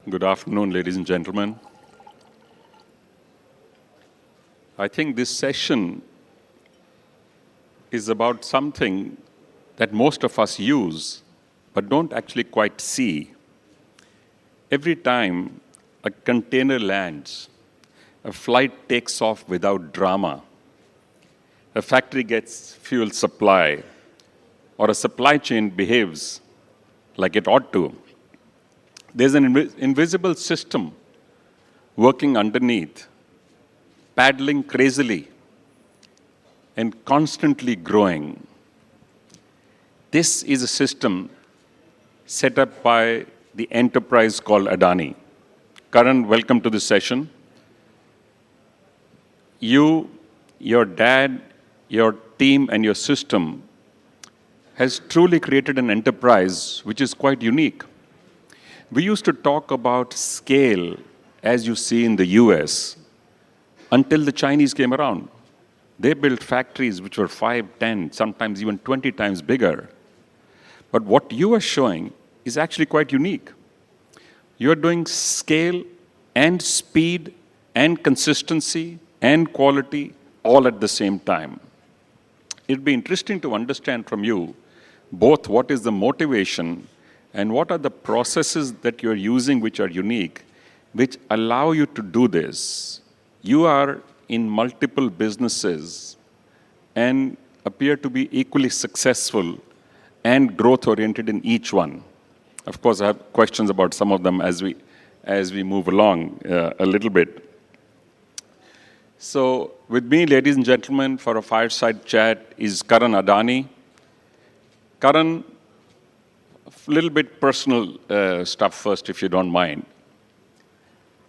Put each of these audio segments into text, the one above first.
Good afternoon, ladies and gentlemen. I think this session is about something that most of us use, but don't actually quite see. Every time a container lands, a flight takes off without drama, a factory gets fuel supply, or a supply chain behaves like it ought to, there's an invisible system working underneath, paddling crazily and constantly growing. This is a system set up by the enterprise called Adani. Karan, welcome to this session. You, your dad, your team, and your system has truly created an enterprise which is quite unique. We used to talk about scale as you see in the US until the Chinese came around. They built factories which were 5, 10, sometimes even 20 times bigger. But what you are showing is actually quite unique. You are doing scale and speed and consistency and quality all at the same time. It'd be interesting to understand from you both what is the motivation and what are the processes that you're using which are unique, which allow you to do this. You are in multiple businesses and appear to be equally successful and growth-oriented in each one. Of course, I have questions about some of them as we move along a little bit. So with me, ladies and gentlemen, for a fireside chat is Karan Adani. Karan, a little bit personal stuff first, if you don't mind.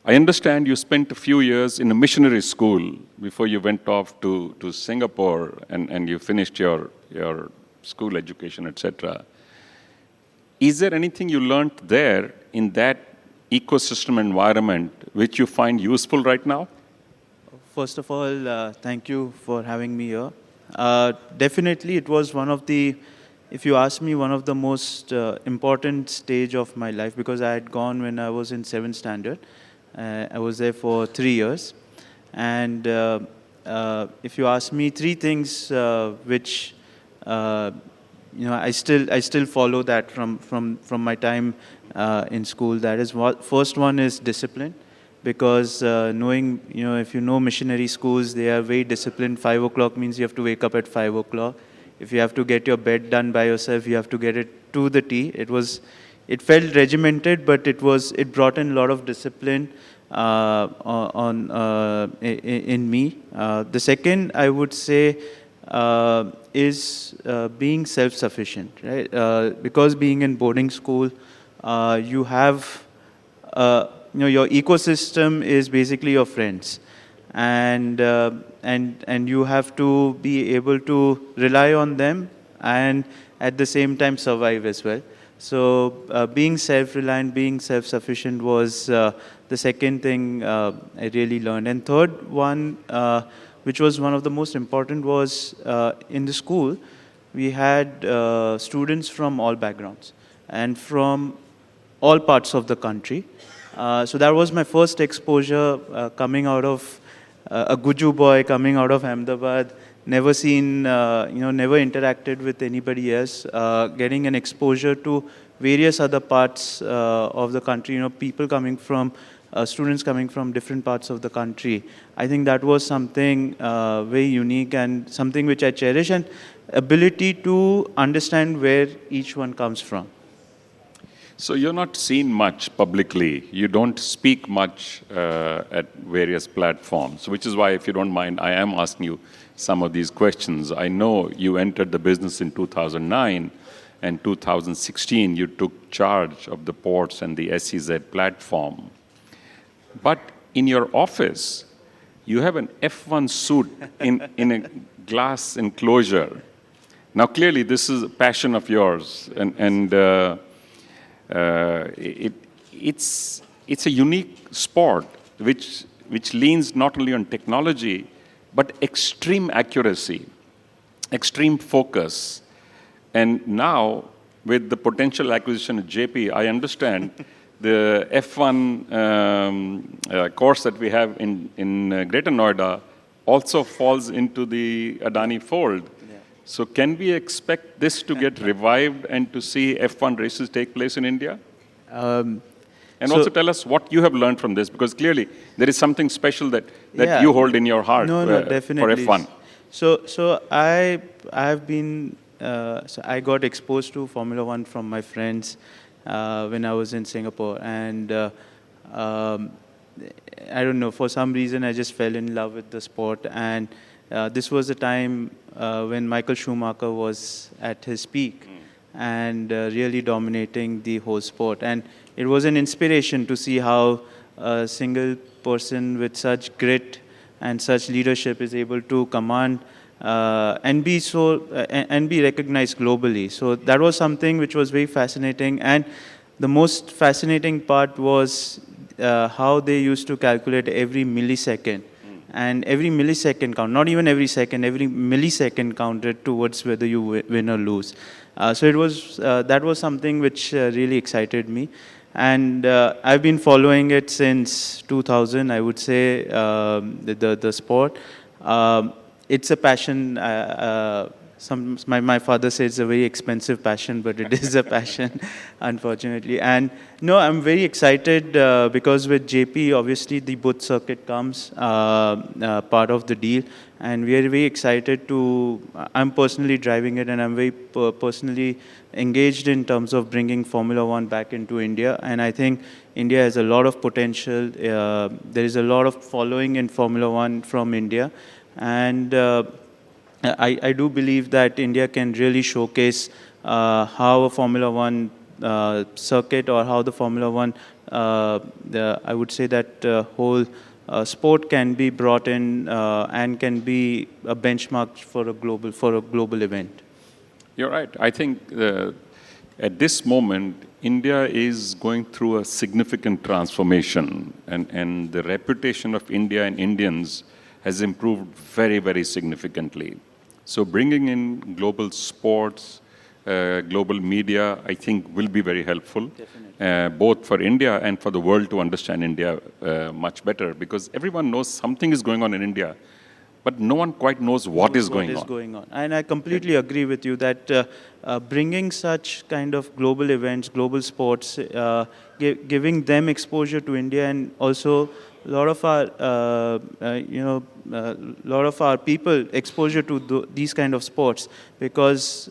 I understand you spent a few years in a missionary school before you went off to Singapore and you finished your school education, etc. Is there anything you learned there in that ecosystem environment which you find useful right now? First of all, thank you for having me here. Definitely, it was one of the, if you ask me, one of the most important stage of my life, because I had gone when I was in 7th standard. I was there for 3 years. And if you ask me 3 things which, I still follow that from my time in school. That is, first one is discipline. Because knowing, if you know missionary schools, they are very disciplined. 5 o'clock means you have to wake up at 5 o'clock. If you have to get your bed done by yourself, you have to get it to the T. It felt regimented, but it brought in a lot of discipline in me. The second, I would say, is being self-sufficient, right? Because being in boarding school, you have your ecosystem is basically your friends, and you have to be able to rely on them and at the same time survive as well. So being self-reliant, being self-sufficient was the second thing I really learned. And third one, which was one of the most important, was in the school we had students from all backgrounds and from all parts of the country. So that was my first exposure coming out of a Guju boy, coming out of Ahmedabad, never seen, never interacted with anybody else, getting an exposure to various other parts of the country, people coming from, students coming from different parts of the country. I think that was something very unique and something which I cherish, and ability to understand where each one comes from. So you're not seen much publicly. You don't speak much at various platforms, which is why, if you don't mind, I am asking you some of these questions. I know you entered the business in 2009, and 2016 you took charge of the ports and the SEZ platform. But in your office, you have an F1 suit in a glass enclosure. Now, clearly, this is a passion of yours, and it's a unique sport which leans not only on technology, but extreme accuracy, extreme focus. And now, with the potential acquisition of JP, I understand the F1 course that we have in Greater Noida also falls into the Adani fold. Yeah. So can we expect this to get revived and to see F1 races take place in India? And So- also tell us what you have learned from this, because clearly there is something special that Yeah. you hold in your heart No, definitely. for F1. So I've been so I got exposed to Formula One from my friends when I was in Singapore, and I don't know, for some reason I just fell in love with the sport, and this was a time when Michael Schumacher was at his peak and really dominating the whole sport, and it was an inspiration to see how a single person with such grit and such leadership is able to command and be recognized globally. So that was something which was very fascinating, and the most fascinating part was how they used to calculate every millisecond. And every millisecond count, not even every second, every millisecond counted towards whether you win or lose. So it was that was something which really excited me. And I've been following it since 2000, I would say, the sport. It's a passion. My father says it's a very expensive passion, but it is a passion, unfortunately. And no, I'm very excited because with JP, obviously the Buddh Circuit comes part of the deal, and we are very excited to. I'm personally driving it, and I'm very personally engaged in terms of bringing Formula One back into India. And I think India has a lot of potential. There is a lot of following in Formula One from India, and I do believe that India can really showcase how a Formula One circuit, or how the Formula One, I would say that whole sport can be brought in and can be a benchmark for a global event. You're right. I think at this moment, India is going through a significant transformation, and the reputation of India and Indians has improved very, very significantly. So bringing in global sports, global media, I think will be very helpful, both for India and for the world to understand India much better, because everyone knows something is going on in India, but no one quite knows what is going on. And I completely agree with you that bringing such kind of global events, global sports, giving them exposure to India, and also a lot of our people exposure to these kind of sports, because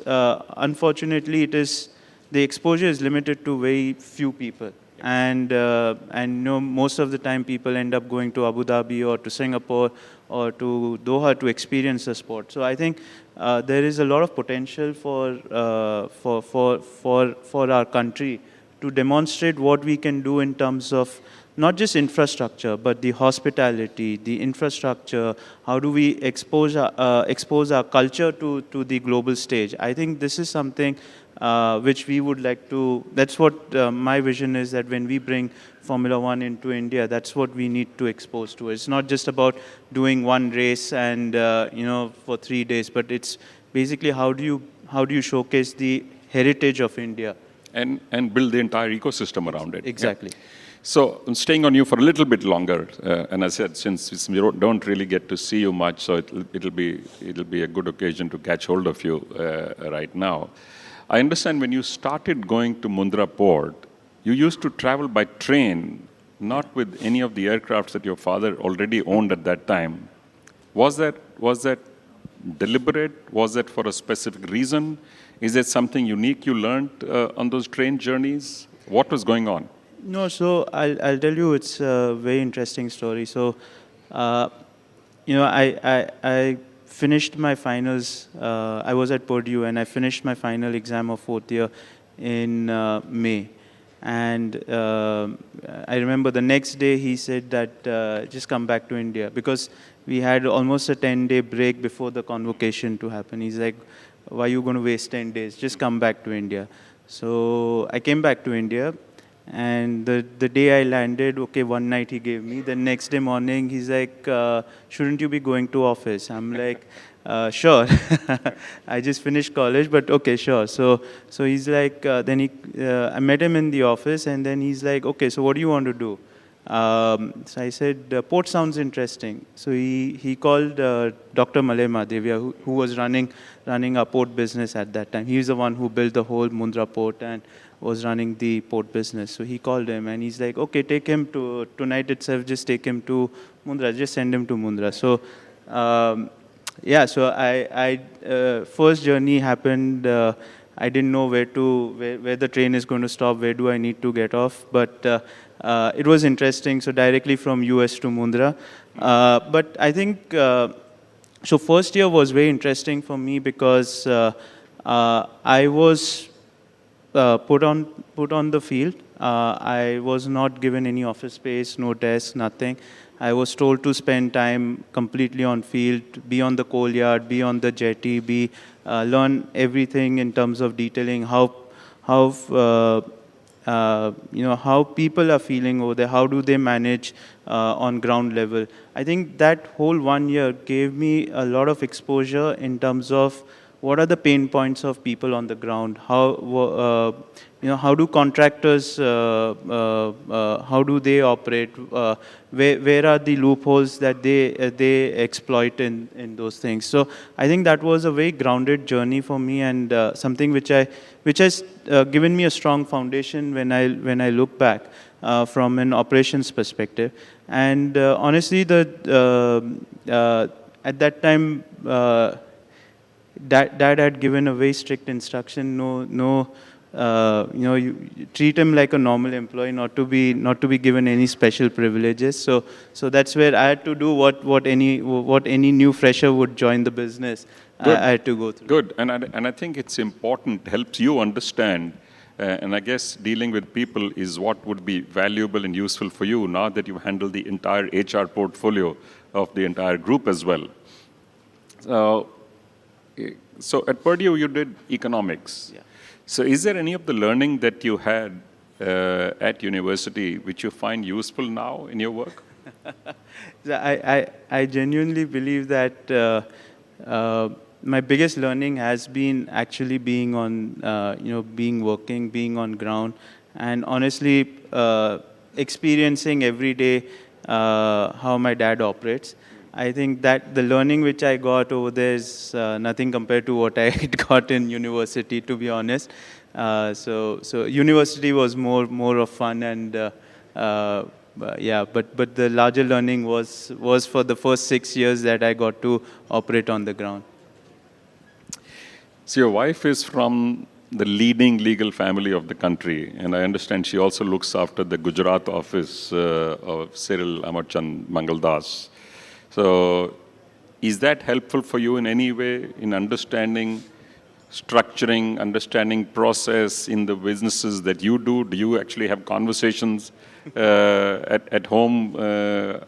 unfortunately the exposure is limited to very few people. And most of the time people end up going to Abu Dhabi or to Singapore or to Doha to experience the sport. So I think there is a lot of potential for our country to demonstrate what we can do in terms of not just infrastructure, but the hospitality, the infrastructure. How do we expose our culture to the global stage? I think this is something which we would like to. That's what my vision is, that when we bring Formula One into India, that's what we need to expose to. It's not just about doing one race and for 3 days, but it's basically how do you showcase the heritage of India And build the entire ecosystem around it. Exactly. Yeah. So I'm staying on you for a little bit longer, and I said, since we don't really get to see you much, so it'll be a good occasion to catch hold of you right now. I understand when you started going to Mundra Port, you used to travel by train, not with any of the aircrafts that your father already owned at that time. Was that deliberate? Was that for a specific reason? Is there something unique you learned on those train journeys? What was going on? No, so I'll tell you, it's a very interesting story. So, I finished my finals. I was at Purdue, and I finished my final exam of 4th year in May. And I remember the next day he said that just come back to India, because we had almost a 10-day break before the convocation to happen. He's like, why are you going to waste 10 days? Just come back to India. So I came back to India. And the day I landed, one night he gave me. The next day morning, he's like, shouldn't you be going to office? I'm like, Sure. I just finished college, but okay, sure. So he's like, I met him in the office, and then he's like, okay, so what do you want to do? So I said, port sounds interesting. So he called Dr. Mandeviya, who was running our port business at that time. He was the one who built the whole Mundra port and was running the port business. So he called him, and he's like, okay, take him to, tonight itself, just take him to Mundra, just send him to Mundra. So, yeah, so I first journey happened, I didn't know where the train is going to stop, where do I need to get off, but it was interesting, so directly from US to Mundra. But I think, so first year was very interesting for me because I was put on the field. I was not given any office space, no desk, nothing. I was told to spend time completely on field, be on the coal yard, be on the jetty, learn everything in terms of detailing, how people are feeling over there, how do they manage on ground level. I think that whole 1 year gave me a lot of exposure in terms of what are the pain points of people on the ground, how do contractors, how do they operate, where are the loopholes that they exploit in those things. So I think that was a very grounded journey for me, and something which has given me a strong foundation when I look back from an operations perspective. And honestly, at that time, Dad had given a very strict instruction: you treat him like a normal employee, not to be given any special privileges. So that's where I had to do what any new fresher would join the business. I had to go through. Good, and I think it's important, helps you understand, and I guess dealing with people is what would be valuable and useful for you now that you handle the entire HR portfolio of the entire group as well. So at Purdue, you did economics. Yeah. So is there any of the learning that you had at university which you find useful now in your work? I genuinely believe that my biggest learning has been actually being on, being on ground, and honestly experiencing every day how my dad operates. I think that the learning which I got over there is nothing compared to what I got in university, to be honest. So university was more of fun, and but the larger learning was for the first 6 years that I got to operate on the ground. So your wife is from the leading legal family of the country, and I understand she also looks after the Gujarat office of Cyril Amarchand Mangaldas. So is that helpful for you in any way in understanding structuring, understanding process in the businesses that you do? Do you actually have conversations at home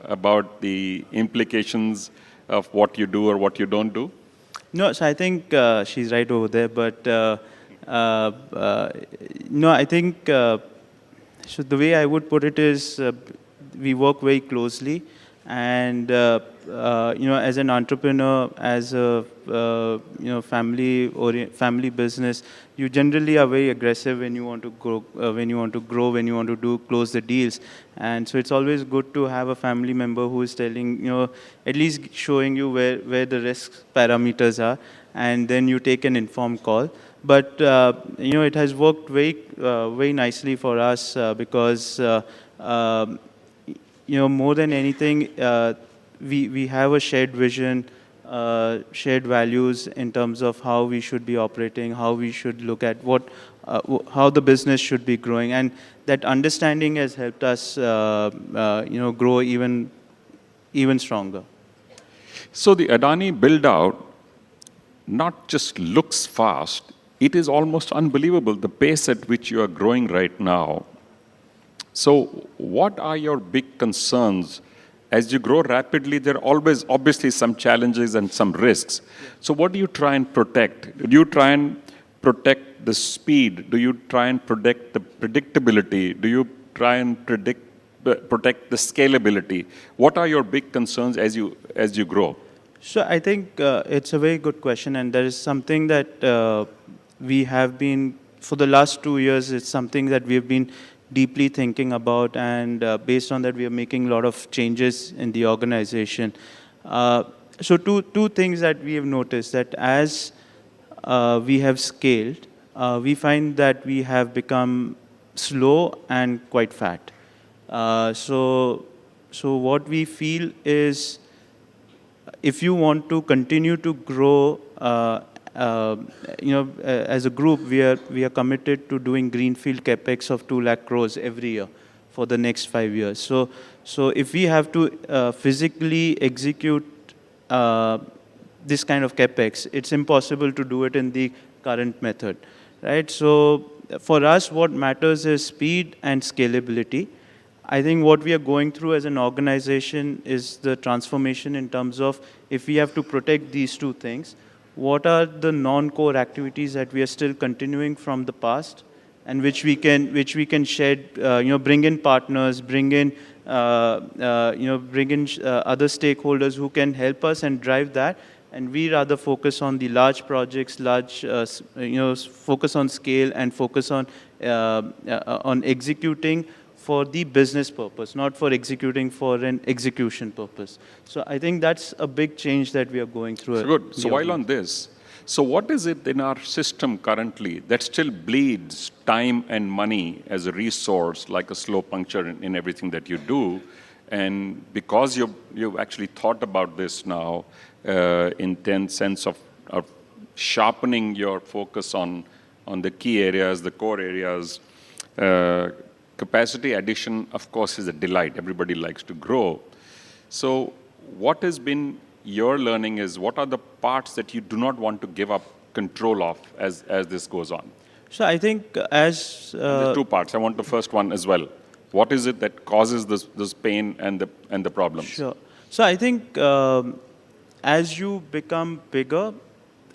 about the implications of what you do or what you don't do? No, so I think she's right over there, but no, I think so the way I would put it is we work very closely, and as an entrepreneur, as a family business, you generally are very aggressive when you want to grow, when you want to close the deals. And so it's always good to have a family member who is telling, at least showing you where the risk parameters are, and then you take an informed call. But it has worked very nicely for us because more than anything, we have a shared vision, shared values in terms of how we should be operating, how we should look at how the business should be growing, and that understanding has helped us, grow even stronger. So the Adani build-out not just looks fast, it is almost unbelievable, the pace at which you are growing right now. So what are your big concerns? As you grow rapidly, there are always obviously some challenges and some risks. So what do you try and protect? Do you try and protect the speed? Do you try and protect the predictability? Do you try and protect the scalability? What are your big concerns as you grow? So I think it's a very good question, and there is something that we have been, for the last 2 years, it's something that we have been deeply thinking about, and based on that, we are making a lot of changes in the organization. So two things that we have noticed, that as we have scaled, we find that we have become slow and quite fat. So what we feel is, if you want to continue to grow, as a group, we are committed to doing greenfield capex of 2 lakh crores every year for the next 5 years. So if we have to physically execute this kind of capex, it's impossible to do it in the current method, right? So for us, what matters is speed and scalability. I think what we are going through as an organization is the transformation in terms of, if we have to protect these two things, what are the non-core activities that we are still continuing from the past, and which we can shed, bring in partners, bring in other stakeholders who can help us and drive that, and we rather focus on the large projects, focus on scale and focus on executing for the business purpose, not for executing for an execution purpose. So I think that's a big change that we are going through. So good. So while on this, so what is it in our system currently that still bleeds time and money as a resource, like a slow puncture in everything that you do? And because you've actually thought about this now, in sense of sharpening your focus on the key areas, the core areas, capacity addition, of course, is a delight. Everybody likes to grow. So what has been your learning is, what are the parts that you do not want to give up control of as this goes on? So I think there's two parts. I want the first one as well. What is it that causes this pain and the problems? Sure. So I think as you become bigger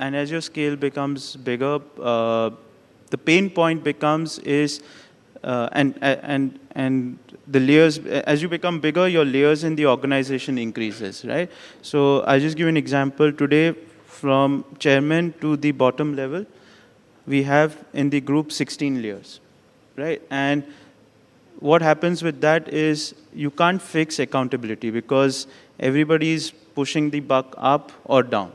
and as your scale becomes bigger, the pain point becomes is and the layers, as you become bigger, your layers in the organization increases, right? So I'll just give an example. Today, from chairman to the bottom level, we have in the group 16 layers, right? And what happens with that is, you can't fix accountability because everybody is pushing the buck up or down,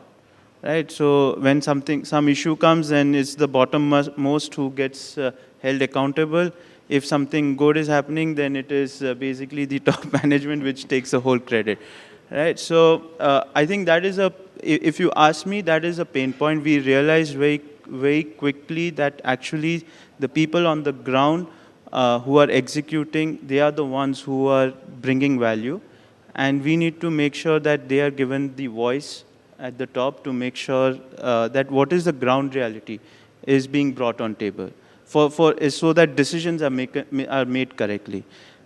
right? So when some issue comes, then it's the bottom-most who gets held accountable. If something good is happening, then it is basically the top management which takes the whole credit, right? So I think that is if you ask me, that is a pain point. We realized very, very quickly that actually the people on the ground who are executing, they are the ones who are bringing value. And we need to make sure that they are given the voice at the top to make sure that what is the ground reality is being brought on table. So that decisions are made correctly.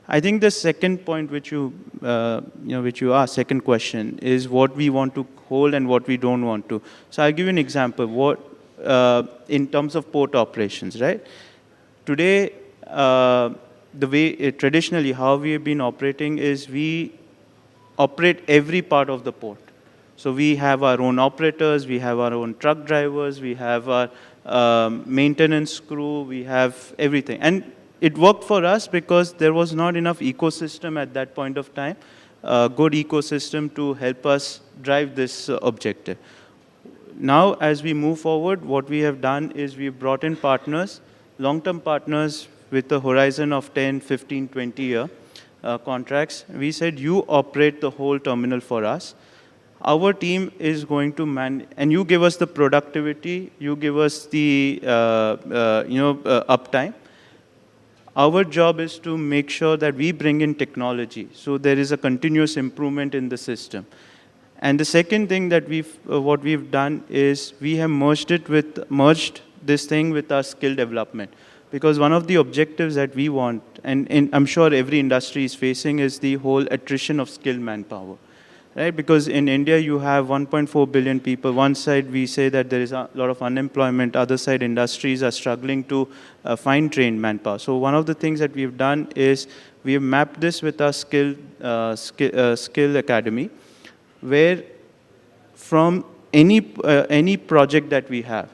I think the second point which you asked, second question, is what we want to hold and what we don't want to. So I'll give you an example. In terms of port operations, right? Today, the way traditionally how we have been operating is, we operate every part of the port. So we have our own operators, we have our own truck drivers, we have our maintenance crew, we have everything. And it worked for us because there was not enough ecosystem at that point of time, good ecosystem to help us drive this objective. Now, as we move forward, what we have done is we've brought in partners, long-term partners with a horizon of 10, 15, 20-year contracts. We said, you operate the whole terminal for us. Our team is going to and you give us the productivity, you give us the uptime. Our job is to make sure that we bring in technology, so there is a continuous improvement in the system. And the second thing that what we've done is, we have merged this thing with our skill development. Because one of the objectives that we want, and I'm sure every industry is facing, is the whole attrition of skilled manpower. Right? Because in India, you have 1.4 billion people. One side, we say that there is a lot of unemployment. Other side, industries are struggling to find trained manpower. So one of the things that we've done is, we have mapped this with our skill academy, where from any project that we have,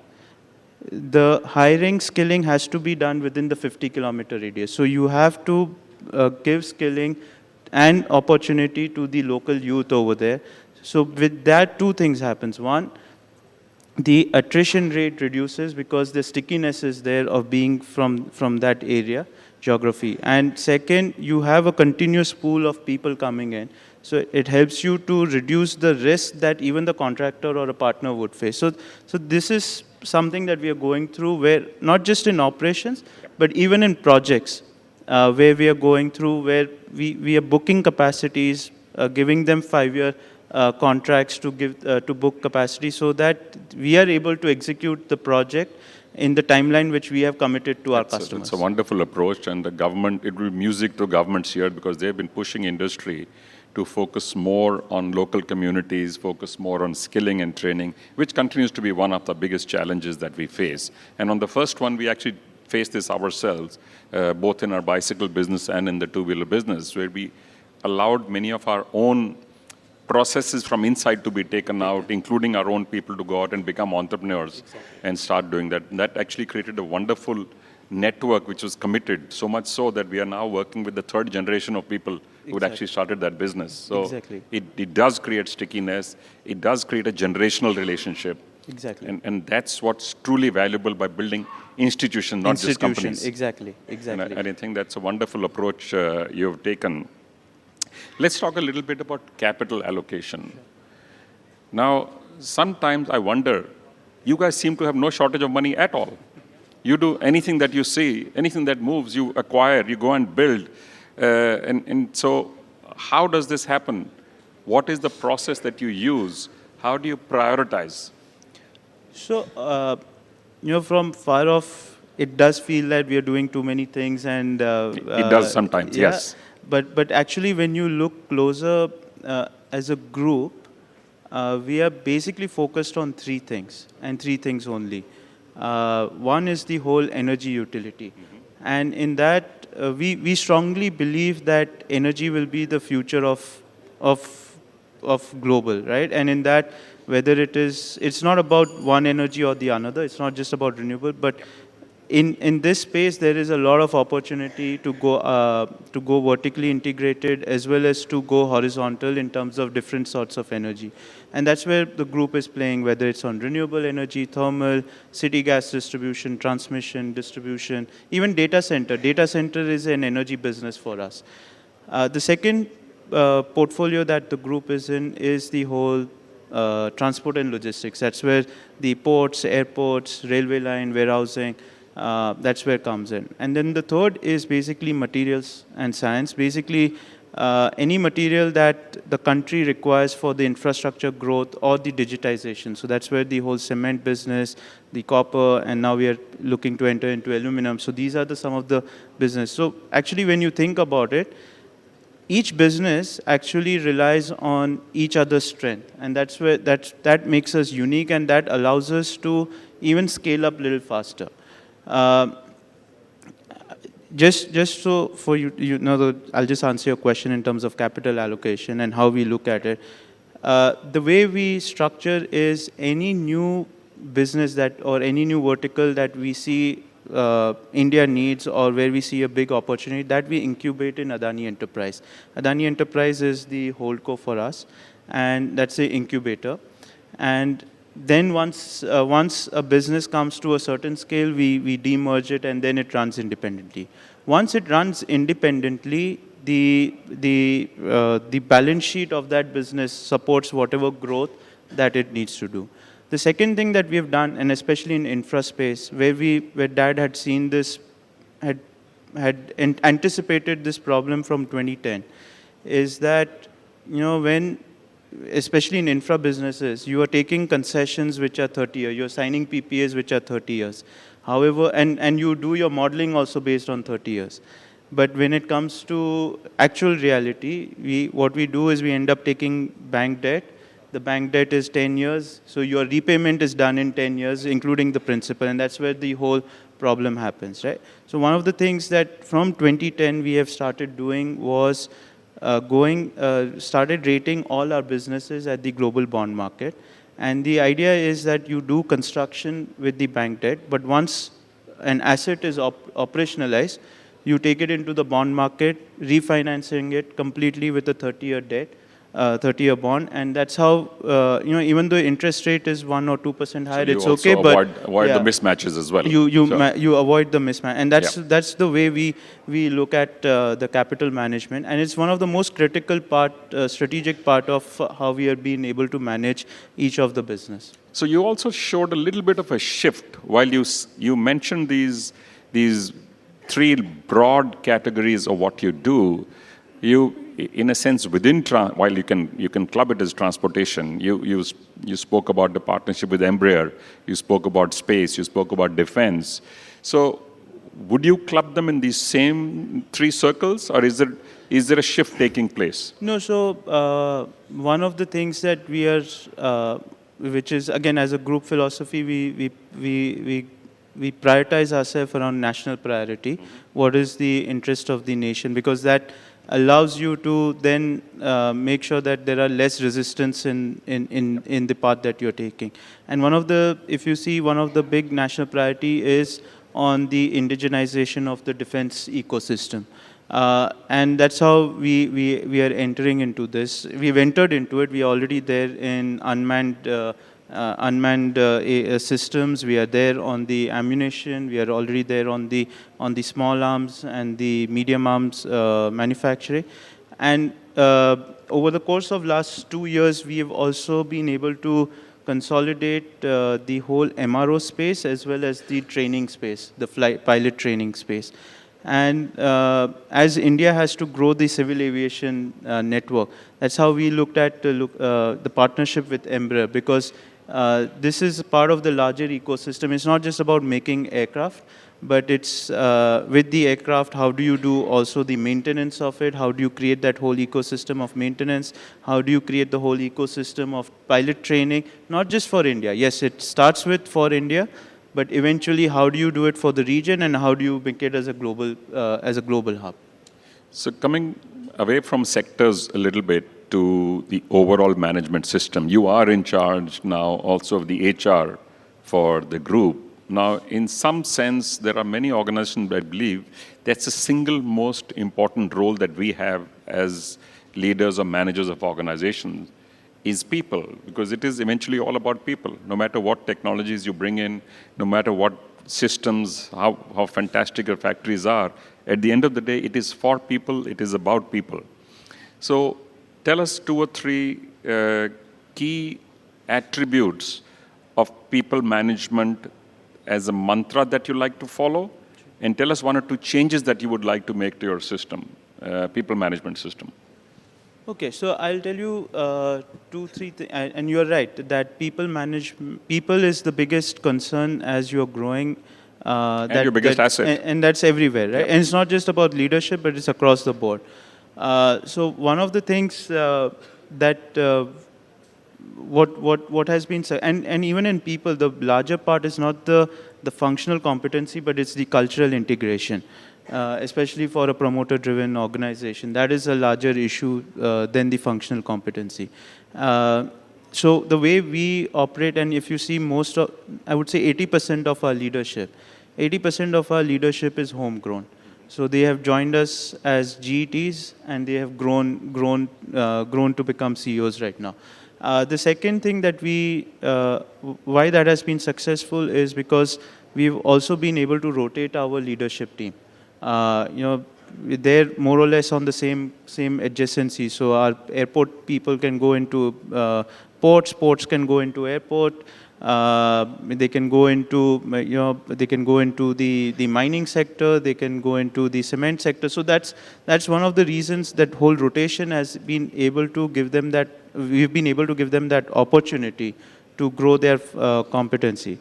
the hiring, skilling has to be done within the 50-kilometer radius. So you have to give skilling and opportunity to the local youth over there. So with that, two things happens. One, the attrition rate reduces because the stickiness is there of being from that area, geography. And second, you have a continuous pool of people coming in. So it helps you to reduce the risk that even the contractor or a partner would face. So this is something that we are going through, where not just in operations, but even in projects, where we are going through, where we are booking capacities, giving them 5-year contracts to book capacity, so that we are able to execute the project in the timeline which we have committed to our customers. It's a wonderful approach, and the government, it will be music to governments here, because they've been pushing industry to focus more on local communities, focus more on skilling and training, which continues to be one of the biggest challenges that we face. And on the first one, we actually face this ourselves, both in our bicycle business and in the two-wheeler business, where we allowed many of our own processes from inside to be taken out, including our own people to go out and become entrepreneurs and start doing that. And that actually created a wonderful network which was committed, so much so that we are now working with the third generation of people who had actually started that business. So it does create stickiness, it does create a generational relationship. And that's what's truly valuable by building institutions, not just companies. Exactly. And I think that's a wonderful approach you've taken. Let's talk a little bit about capital allocation. Now, sometimes I wonder, you guys seem to have no shortage of money at all. You do anything that you see, anything that moves, you acquire, you go and build. And so how does this happen? What is the process that you use? How do you prioritize? So, from far off, it does feel that we are doing too many things, and it does sometimes, yes. But actually, when you look closer as a group, we are basically focused on three things, and three things only. One is the whole energy utility. And in that, we strongly believe that energy will be the future of global, right? And in that, whether it's not about one energy or the another, it's not just about renewable, but in this space, there is a lot of opportunity to go vertically integrated, as well as to go horizontal in terms of different sorts of energy. And that's where the group is playing, whether it's on renewable energy, thermal, city gas distribution, transmission, distribution, even data center. Data center is an energy business for us. The second portfolio that the group is in is the whole transport and logistics. That's where the ports, airports, railway line, warehousing, that's where it comes in. And then the third is basically materials and science. Basically, any material that the country requires for the infrastructure growth or the digitization. So that's where the whole cement business, the copper, and now we are looking to enter into aluminum. So these are some of the business. So actually, when you think about it, each business actually relies on each other's strength, and that's where that makes us unique, and that allows us to even scale up a little faster. Just so for you know, I'll just answer your question in terms of capital allocation and how we look at it. The way we structure is any new business or any new vertical that we see India needs, or where we see a big opportunity, that we incubate in Adani Enterprise. Adani Enterprise is the holdco for us, and that's the incubator. And then once a business comes to a certain scale, we demerge it, and then it runs independently. Once it runs independently, the balance sheet of that business supports whatever growth that it needs to do. The second thing that we have done, and especially in infra space, where Dad had seen this, had anticipated this problem from 2010, is that, when, especially in infra businesses, you are taking concessions which are 30 years, you're signing PPAs which are 30 years. However, and you do your modeling also based on 30 years. But when it comes to actual reality, what we do is we end up taking bank debt. The bank debt is 10 years, so your repayment is done in 10 years, including the principal, and that's where the whole problem happens, right? So one of the things that from 2010 we have started doing was started rating all our businesses at the global bond market. And the idea is that you do construction with the bank debt, but once an asset is operationalized, you take it into the bond market, refinancing it completely with a 30-year debt, 30-year bond, and that's how, even though interest rate is 1 or 2% higher, So you it's also okay, but avoid yeah, the mismatches as well. you avoid the mismatch, and Yeah. that's the way we look at the capital management, and it's one of the most critical strategic part of how we are being able to manage each of the business. So you also showed a little bit of a shift while you mentioned these three broad categories of what you do. You, in a sense, while you can club it as transportation, you spoke about the partnership with Embraer, you spoke about space, you spoke about defense. So would you club them in these same three circles, or is there a shift taking place? No, so one of the things that we are, which is again as a group philosophy, we prioritize ourselves around national priority. What is the interest of the nation? Because that allows you to then make sure that there are less resistance in the path that you're taking. And if you see, one of the big national priority is on the indigenization of the defense ecosystem. And that's how we are entering into this. We've entered into it. We are already there in unmanned systems. We are there on the ammunition. We are already there on the small arms and the medium arms manufacturing. And over the course of last 2 years, we have also been able to consolidate the whole MRO space as well as the training space, the pilot training space. And as India has to grow the civil aviation network, that's how we looked at the partnership with Embraer, because this is part of the larger ecosystem. It's not just about making aircraft, but it's with the aircraft, how do you do also the maintenance of it? How do you create that whole ecosystem of maintenance? How do you create the whole ecosystem of pilot training? Not just for India. Yes, it starts with for India, but eventually, how do you do it for the region, and how do you make it as a global hub? So coming away from sectors a little bit to the overall management system, you are in charge now also of the HR for the group. Now, in some sense, there are many organizations, I believe, that's the single most important role that we have as leaders or managers of organizations is people, because it is eventually all about people. No matter what technologies you bring in, no matter what systems, how fantastic your factories are, at the end of the day, it is for people, it is about people. So tell us 2 or 3 key attributes of people management as a mantra that you like to follow, and tell us 1 or 2 changes that you would like to make to your system, people management system. Okay, so I'll tell you 2, 3 things, and you're right that people is the biggest concern as you're growing. And your biggest asset. And that's everywhere, right? Yep. And it's not just about leadership, but it's across the board. So one of the things that what has been said, and even in people, the larger part is not the functional competency, but it's the cultural integration. Especially for a promoter-driven organization. That is a larger issue than the functional competency. So the way we operate, and if you see I would say 80% of our leadership, 80% of our leadership is homegrown. So they have joined us as GETs, and they have grown to become CEOs right now. The second thing that why that has been successful is because we've also been able to rotate our leadership team. They're more or less on the same adjacency. So our airport people can go into ports can go into airport. They can go into the mining sector. They can go into the cement sector. So that's one of the reasons that whole rotation has been able to give them that. We've been able to give them that opportunity to grow their competency.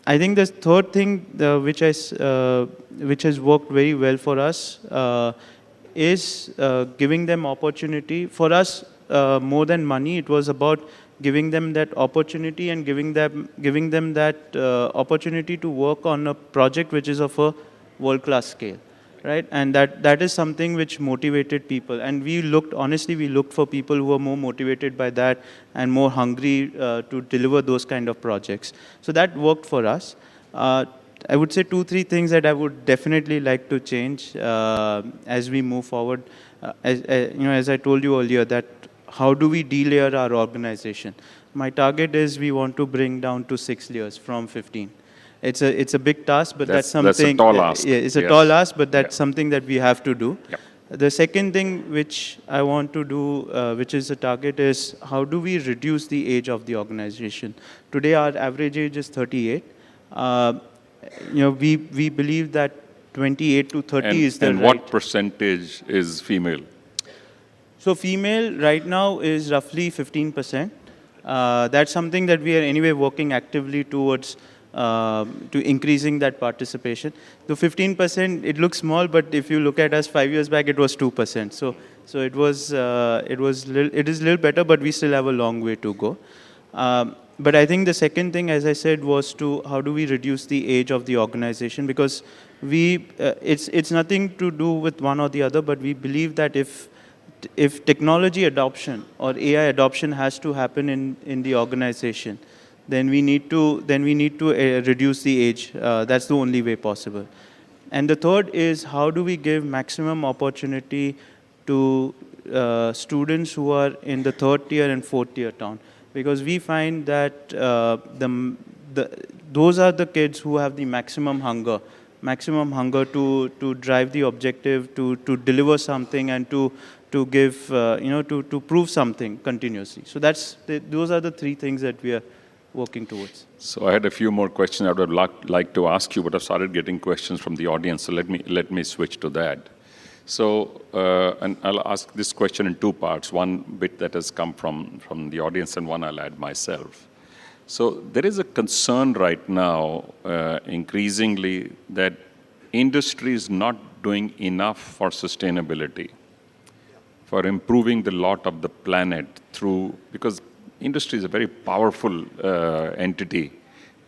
I think the third thing which has worked very well for us is giving them opportunity. For us, more than money, it was about giving them that opportunity and giving them that opportunity to work on a project which is of a world-class scale. right? And that is something which motivated people. And honestly, we looked for people who were more motivated by that and more hungry to deliver those kind of projects. So that worked for us. I would say 2-3 things that I would definitely like to change as we move forward. As I told you earlier, that how do we delayer our organization? My target is we want to bring down to 6 layers from 15. It's a big task, but that's something. That's a tall ask. Yeah, it's a tall ask, but that's something that we have to do. Yep. The second thing which I want to do, which is a target, is how do we reduce the age of the organization? Today, our average age is 38. We believe that 28 to 30 is the right. And what percentage is female? So female right now is roughly 15%. That's something that we are anyway working actively towards to increasing that participation. The 15%, it looks small, but if you look at us 5 years back, it was 2%. So it is a little better, but we still have a long way to go. But I think the second thing, as I said, was to how do we reduce the age of the organization? Because it's nothing to do with one or the other, but we believe that if technology adoption or AI adoption has to happen in the organization, then we need to reduce the age. That's the only way possible. And the third is how do we give maximum opportunity to students who are in the 3rd tier and 4th tier town, because we find that those are the kids who have the maximum hunger to drive the objective, to deliver something, and to give to prove something continuously. So those are the 3 things that we are working towards. So I had a few more questions I would have liked to ask you, but I've started getting questions from the audience. So let me switch to that. So, and I'll ask this question in 2 parts. One bit that has come from the audience, and one I'll add myself. So there is a concern right now, increasingly, that industry is not doing enough for sustainability, for improving the lot of the planet because industry is a very powerful entity.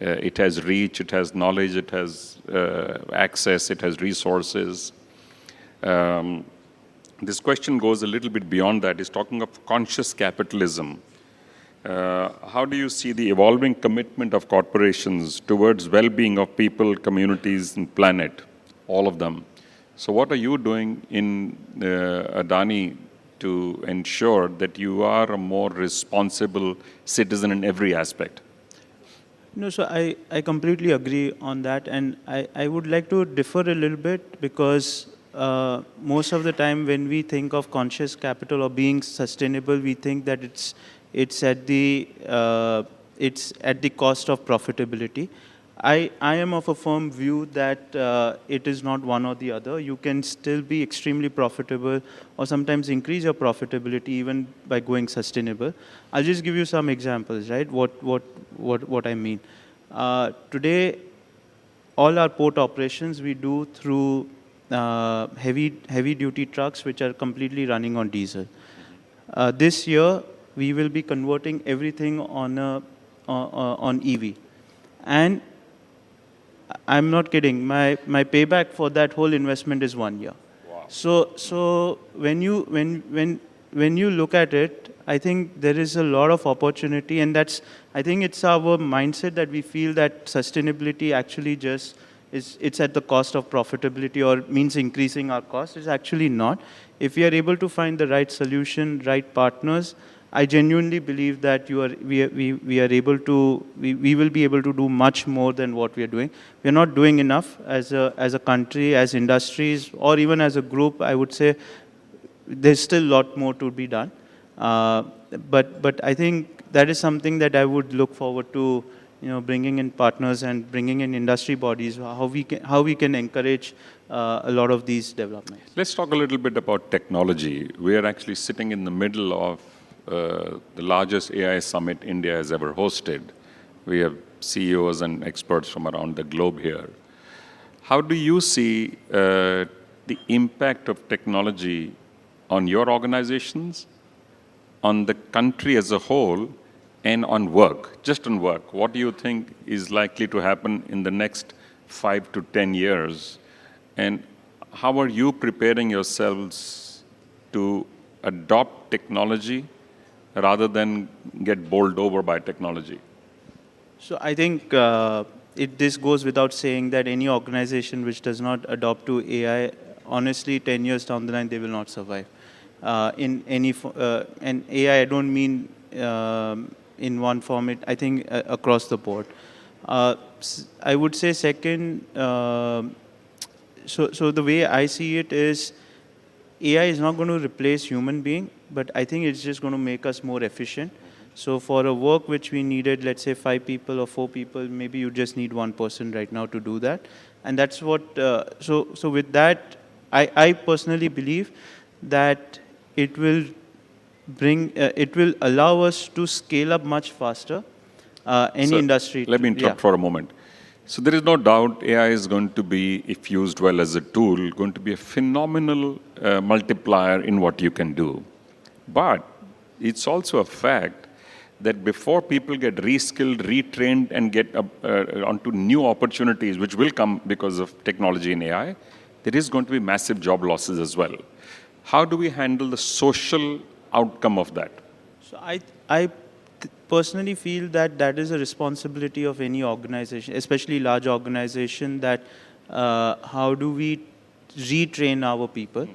It has reach, it has knowledge, it has access, it has resources. This question goes a little bit beyond that. It's talking of conscious capitalism. How do you see the evolving commitment of corporations towards well-being of people, communities, and planet, all of them? So what are you doing in Adani to ensure that you are a more responsible citizen in every aspect? No, so I completely agree on that, and I would like to differ a little bit, because most of the time when we think of conscious capital or being sustainable, we think that it's at the cost of profitability. I am of a firm view that it is not one or the other. You can still be extremely profitable, or sometimes increase your profitability even by going sustainable. I'll just give you some examples, right? What I mean. Today, all our port operations we do through heavy duty trucks which are completely running on diesel. This year, we will be converting everything on EV, and I'm not kidding. My payback for that whole investment is 1 year. Wow. So when you look at it, I think there is a lot of opportunity, and I think it's our mindset that we feel that sustainability actually just it's at the cost of profitability or means increasing our cost. It's actually not. If we are able to find the right solution, right partners, I genuinely believe that we will be able to do much more than what we are doing. We are not doing enough as a country, as industries, or even as a group. I would say there's still a lot more to be done. But I think that is something that I would look forward to, bringing in partners and bringing in industry bodies, how we can encourage a lot of these developments. Let's talk a little bit about technology. We are actually sitting in the middle of the largest AI summit India has ever hosted. We have CEOs and experts from around the globe here. How do you see the impact of technology on your organizations, on the country as a whole, and on work, just on work? What do you think is likely to happen in the next 5 to 10 years? And how are you preparing yourselves to adopt technology rather than get bowled over by technology? So I think this goes without saying that any organization which does not adopt to AI, honestly, 10 years down the line, they will not survive. And AI, I don't mean in one format, I think across the board. I would say second, so the way I see it is AI is not going to replace human being, but I think it's just going to make us more efficient. So for a work which we needed, let's say 5 people or 4 people, maybe you just need 1 person right now to do that. And that's what, so with that, I personally believe that it will it will allow us to scale up much faster, any industry. Let me interrupt for a moment. So there is no doubt AI is going to be, if used well as a tool, going to be a phenomenal multiplier in what you can do. But it's also a fact that before people get reskilled, retrained, and get onto new opportunities, which will come because of technology and AI, there is going to be massive job losses as well. How do we handle the social outcome of that? So I personally feel that that is a responsibility of any organization, especially large organization, that how do we retrain our people?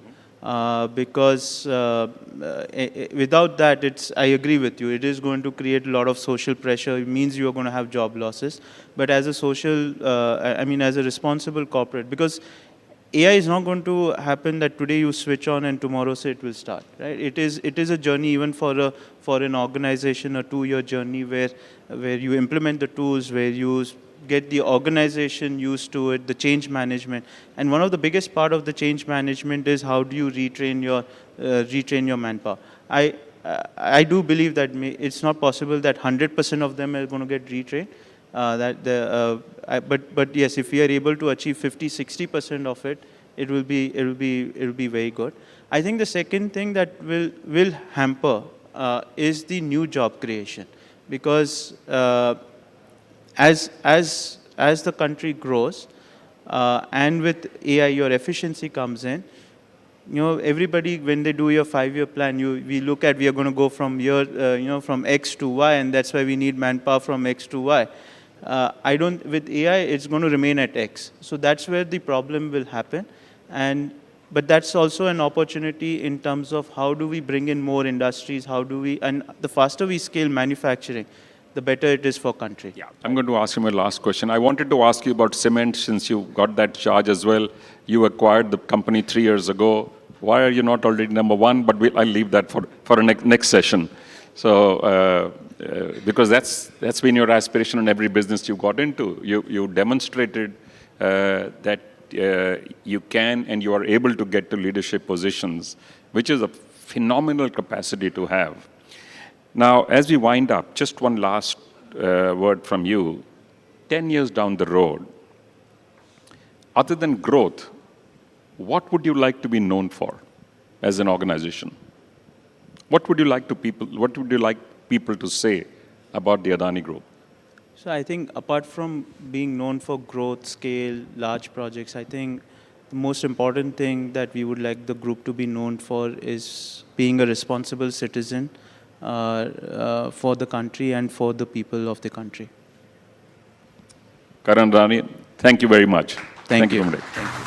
Because without that, I agree with you, it is going to create a lot of social pressure. It means you are going to have job losses. But as a social, as a responsible corporate, because AI is not going to happen that today you switch on and tomorrow say it will start, right? It is a journey, even for an organization, a 2-year journey where you implement the tools, where you get the organization used to it, the change management. And one of the biggest part of the change management is how do you retrain your manpower. I do believe that it's not possible that 100% of them are going to get retrained. But yes, if we are able to achieve 50-60% of it, it will be very good. I think the second thing that will hamper is the new job creation, because as the country grows, and with AI your efficiency comes in. Everybody, when they do your 5-year plan, we look at, we are going to go from from X to Y, and that's why we need manpower from X to Y. With AI, it's going to remain at X. So that's where the problem will happen. But that's also an opportunity in terms of how do we bring in more industries, and the faster we scale manufacturing, the better it is for country. Yeah, I'm going to ask you my last question. I wanted to ask you about cement, since you got that charge as well. You acquired the company 3 years ago. Why are you not already number 1? But I'll leave that for a next session. So, because that's been your aspiration in every business you got into. You demonstrated that you can and you are able to get to leadership positions, which is a phenomenal capacity to have. Now, as we wind up, just one last word from you. 10 years down the road, other than growth, what would you like to be known for as an organization? What would you like people to say about the Adani Group? So I think apart from being known for growth, scale, large projects, I think the most important thing that we would like the group to be known for is being a responsible citizen for the country and for the people of the country. Karan Adani, thank you very much. Thank you. Thank you.